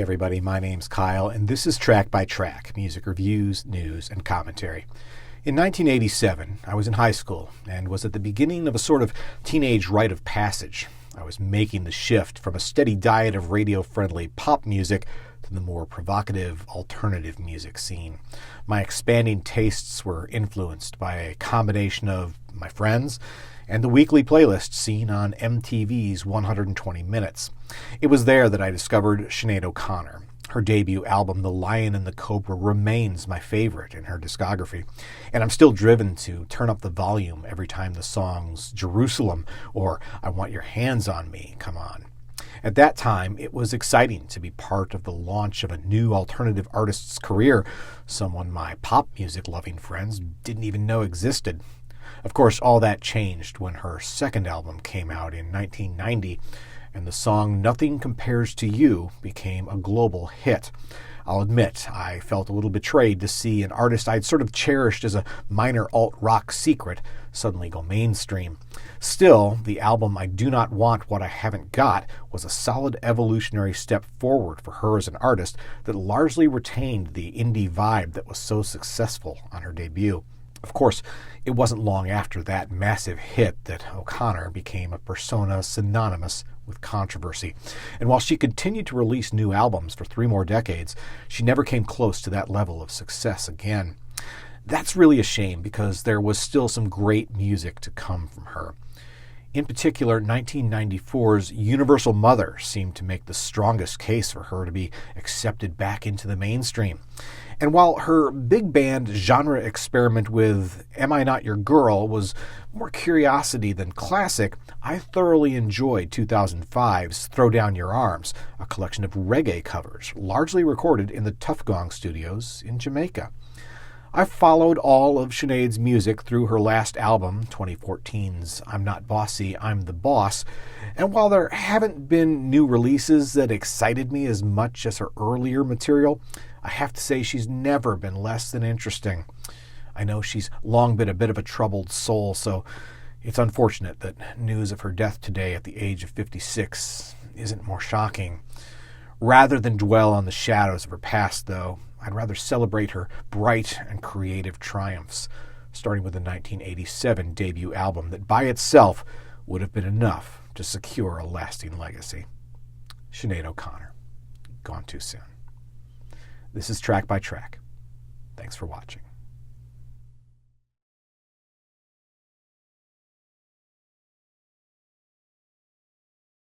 Hey everybody, my name's Kyle, and this is Track by Track, music reviews, news, and commentary. In 1987, I was in high school and was at the beginning of a sort of teenage rite of passage. I was making the shift from a steady diet of radio-friendly pop music to the more provocative alternative music scene. My expanding tastes were influenced by a combination of my friends and the weekly playlist seen on MTV's 120 Minutes. It was there that I discovered Sinead O'Connor. Her debut album, The Lion and the Cobra, remains my favorite in her discography, and I'm still driven to turn up the volume every time the songs Jerusalem or I Want Your Hands on Me come on. At that time, it was exciting to be part of the launch of a new alternative artist's career, someone my pop music-loving friends didn't even know existed. Of course, all that changed when her second album came out in 1990, and the song Nothing Compares to You became a global hit. I'll admit, I felt a little betrayed to see an artist I'd sort of cherished as a minor alt-rock secret suddenly go mainstream. Still, the album I Do Not Want What I Haven't Got was a solid evolutionary step forward for her as an artist that largely retained the indie vibe that was so successful on her debut. Of course, it wasn't long after that massive hit that O'Connor became a persona synonymous with controversy. And while she continued to release new albums for 3 more decades, she never came close to that level of success again. That's really a shame because there was still some great music to come from her. In particular, 1994's Universal Mother seemed to make the strongest case for her to be accepted back into the mainstream. And while her big band genre experiment with Am I Not Your Girl was more curiosity than classic, I thoroughly enjoyed 2005's Throw Down Your Arms, a collection of reggae covers, largely recorded in the Tuff Gong Studios in Jamaica. I followed all of Sinead's music through her last album, 2014's I'm Not Bossy, I'm the Boss, and while there haven't been new releases that excited me as much as her earlier material, I have to say she's never been less than interesting. I know she's long been a bit of a troubled soul, so it's unfortunate that news of her death today at the age of 56 isn't more shocking. Rather than dwell on the shadows of her past, though, I'd rather celebrate her bright and creative triumphs, starting with the 1987 debut album that by itself would have been enough to secure a lasting legacy. Sinead O'Connor, gone too soon. This is Track by Track. Thanks for watching.